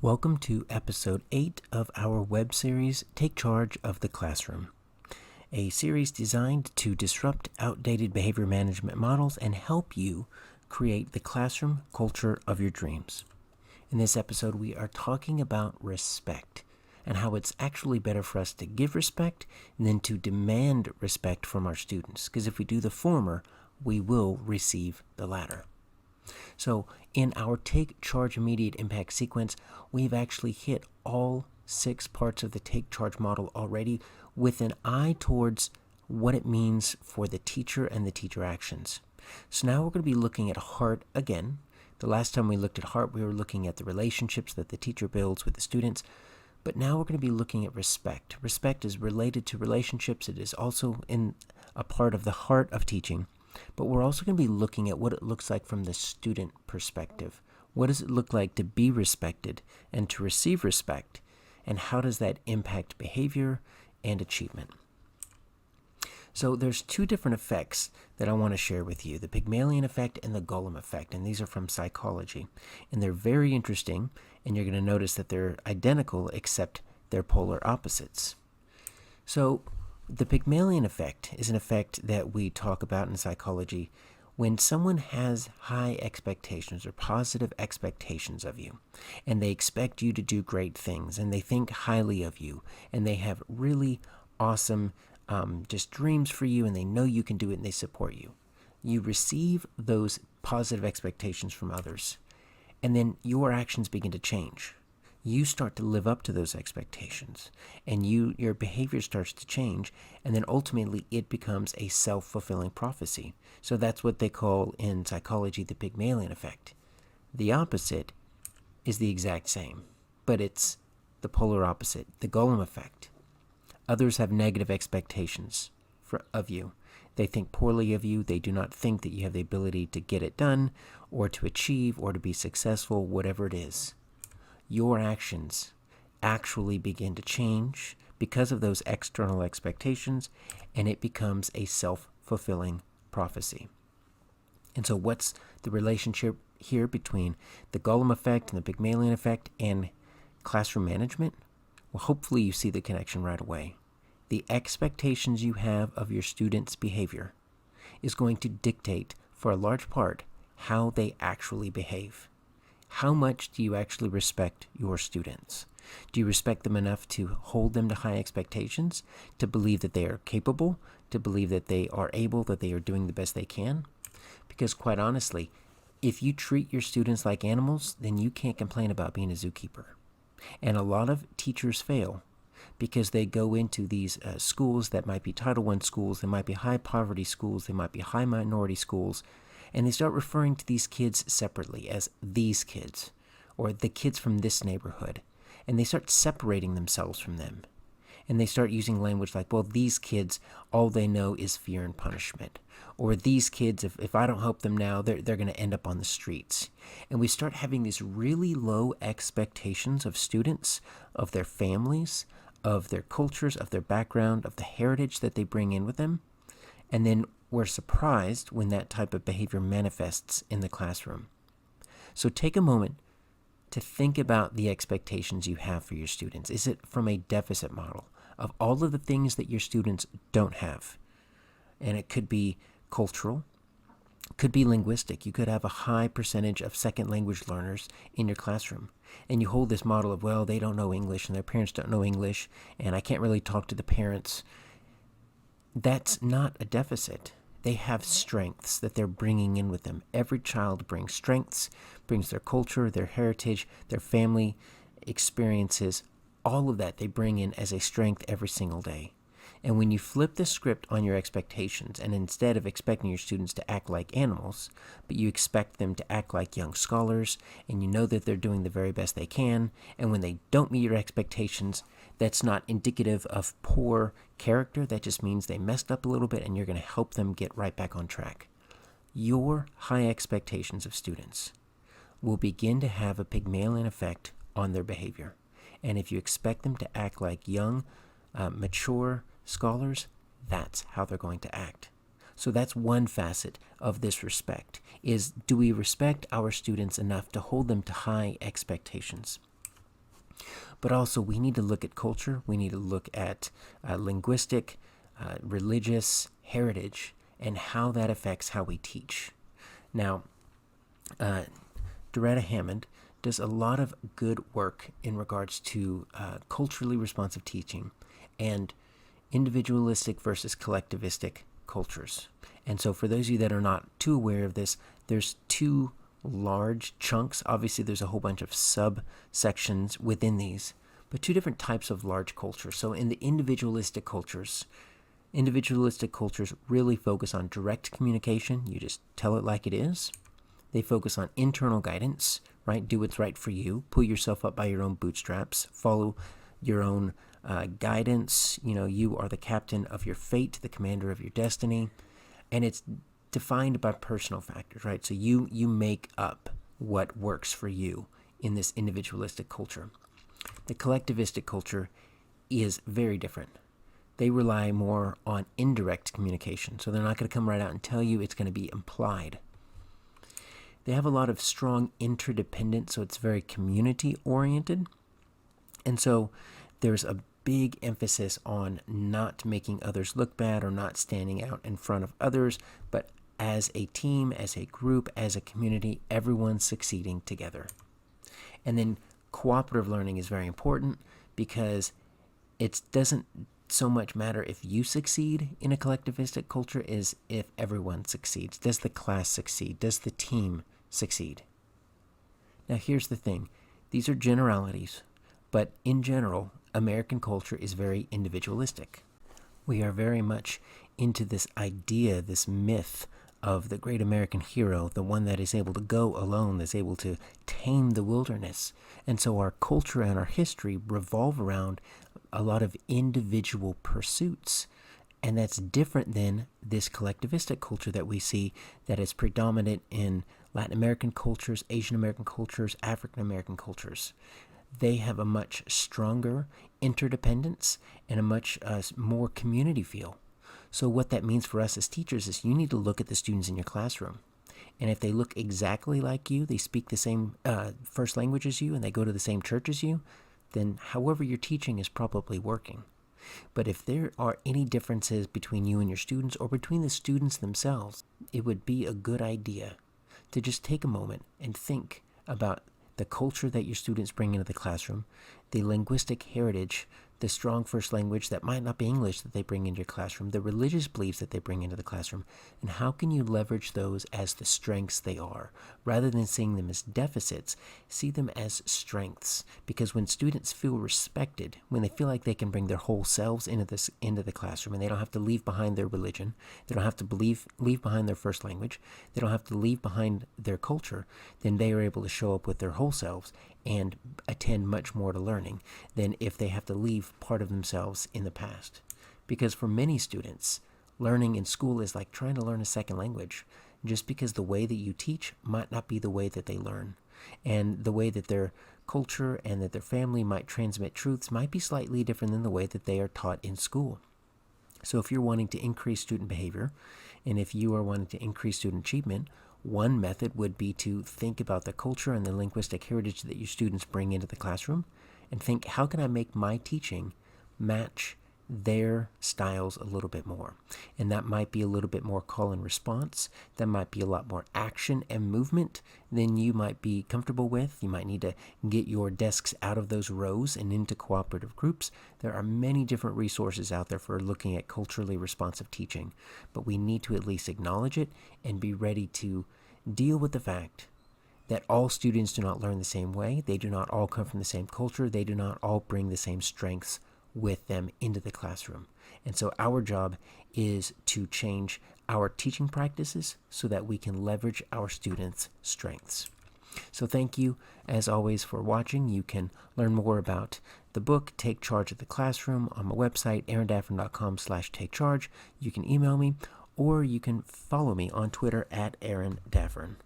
Welcome to episode 8 of our web series, Take Charge of the Classroom, a series designed to disrupt outdated behavior management models and help you create the classroom culture of your dreams. In this episode, we are talking about respect and how it's actually better for us to give respect than to demand respect from our students, because if we do the former, we will receive the latter. So in our Take Charge Immediate Impact sequence, we've actually hit all 6 parts of the Take Charge model already with an eye towards what it means for the teacher and the teacher actions. So now we're going to be looking at heart again. The last time we looked at heart, we were looking at the relationships that the teacher builds with the students. But now we're going to be looking at respect. Respect is related to relationships. It is also in a part of the heart of teaching. But we're also going to be looking at what it looks like from the student perspective. What does it look like to be respected and to receive respect? And how does that impact behavior and achievement? So there's 2 different effects that I want to share with you, the Pygmalion Effect and the Golem Effect. And these are from psychology. And they're very interesting. And you're going to notice that they're identical except they're polar opposites. So the Pygmalion Effect is an effect that we talk about in psychology when someone has high expectations or positive expectations of you, and they expect you to do great things, and they think highly of you, and they have really awesome just dreams for you, and they know you can do it, and they support you. You receive those positive expectations from others, and then your actions begin to change. You start to live up to those expectations, and your behavior starts to change, and then ultimately it becomes a self-fulfilling prophecy. So that's what they call in psychology the Pygmalion Effect. The opposite is the exact same, but it's the polar opposite, the Golem Effect. Others have negative expectations of you. They think poorly of you. They do not think that you have the ability to get it done or to achieve or to be successful, whatever it is. Your actions actually begin to change because of those external expectations, and it becomes a self-fulfilling prophecy. And so what's the relationship here between the Golem Effect and the Pygmalion Effect and classroom management? Well, hopefully you see the connection right away. The expectations you have of your students' behavior is going to dictate, for a large part, how they actually behave. How much do you actually respect your students? Do you respect them enough to hold them to high expectations, to believe that they are capable, to believe that they are able, that they are doing the best they can? Because quite honestly, if you treat your students like animals, then you can't complain about being a zookeeper. And a lot of teachers fail because they go into these schools that might be Title I schools, they might be high poverty schools, they might be high minority schools, and they start referring to these kids separately as these kids, or the kids from this neighborhood. And they start separating themselves from them. And they start using language like, well, these kids, all they know is fear and punishment. Or these kids, if I don't help them now, they're going to end up on the streets. And we start having these really low expectations of students, of their families, of their cultures, of their background, of the heritage that they bring in with them. And then we're surprised when that type of behavior manifests in the classroom. So take a moment to think about the expectations you have for your students. Is it from a deficit model of all of the things that your students don't have? And it could be cultural, could be linguistic. You could have a high percentage of second language learners in your classroom. And you hold this model of, well, they don't know English and their parents don't know English, and I can't really talk to the parents. That's not a deficit. They have strengths that they're bringing in with them. Every child brings strengths, brings their culture, their heritage, their family experiences. All of that they bring in as a strength every single day. And when you flip the script on your expectations, and instead of expecting your students to act like animals, but you expect them to act like young scholars, and you know that they're doing the very best they can, and when they don't meet your expectations, that's not indicative of poor character. That just means they messed up a little bit, and you're going to help them get right back on track. Your high expectations of students will begin to have a Pygmalion effect on their behavior. And if you expect them to act like young, mature scholars, that's how they're going to act. So that's one facet of this respect, is do we respect our students enough to hold them to high expectations? But also, we need to look at culture. We need to look at linguistic, religious heritage, and how that affects how we teach. Now, Doretta Hammond does a lot of good work in regards to culturally responsive teaching and individualistic versus collectivistic cultures. And so for those of you that are not too aware of this, there's two large chunks. Obviously, there's a whole bunch of subsections within these, but two different types of large cultures. So in the individualistic cultures really focus on direct communication. You just tell it like it is. They focus on internal guidance, right? Do what's right for you. Pull yourself up by your own bootstraps. Follow your own guidance. You are the captain of your fate, the commander of your destiny. And it's defined by personal factors, right? So you make up what works for you in this individualistic culture. The collectivistic culture is very different. They rely more on indirect communication. So they're not going to come right out and tell you. It's going to be implied. They have a lot of strong interdependence, so it's very community-oriented. And so there's a big emphasis on not making others look bad or not standing out in front of others, but as a team, as a group, as a community, everyone's succeeding together. And then cooperative learning is very important because it doesn't so much matter if you succeed in a collectivistic culture as if everyone succeeds. Does the class succeed? Does the team succeed? Now here's the thing. These are generalities, but in general, American culture is very individualistic. We are very much into this idea, this myth of the great American hero, the one that is able to go alone, that's able to tame the wilderness. And so our culture and our history revolve around a lot of individual pursuits. And that's different than this collectivistic culture that we see that is predominant in Latin American cultures, Asian American cultures, African American cultures. They have a much stronger interdependence and a much more community feel. So what that means for us as teachers is you need to look at the students in your classroom. And if they look exactly like you, they speak the same first language as you, and they go to the same church as you, then however you're teaching is probably working. But if there are any differences between you and your students or between the students themselves, it would be a good idea to just take a moment and think about the culture that your students bring into the classroom, the linguistic heritage, the strong first language that might not be English that they bring into your classroom, the religious beliefs that they bring into the classroom, and how can you leverage those as the strengths they are? Rather than seeing them as deficits, see them as strengths. Because when students feel respected, when they feel like they can bring their whole selves into the classroom, and they don't have to leave behind their religion, they don't have to leave behind their first language, they don't have to leave behind their culture, then they are able to show up with their whole selves and attend much more to learning than if they have to leave part of themselves in the past. Because for many students, learning in school is like trying to learn a second language, just because the way that you teach might not be the way that they learn. And the way that their culture and that their family might transmit truths might be slightly different than the way that they are taught in school. So if you're wanting to increase student behavior, and if you are wanting to increase student achievement, one method would be to think about the culture and the linguistic heritage that your students bring into the classroom and think, how can I make my teaching match their styles a little bit more? And that might be a little bit more call and response. That might be a lot more action and movement than you might be comfortable with. You might need to get your desks out of those rows and into cooperative groups. There are many different resources out there for looking at culturally responsive teaching, but we need to at least acknowledge it and be ready to deal with the fact that all students do not learn the same way. They do not all come from the same culture. They do not all bring the same strengths with them into the classroom. And so our job is to change our teaching practices so that we can leverage our students' strengths. So thank you, as always, for watching. You can learn more about the book, Take Charge of the Classroom, on my website, aarondaffern.com/takecharge. You can email me, or you can follow me on Twitter @AaronDaffern.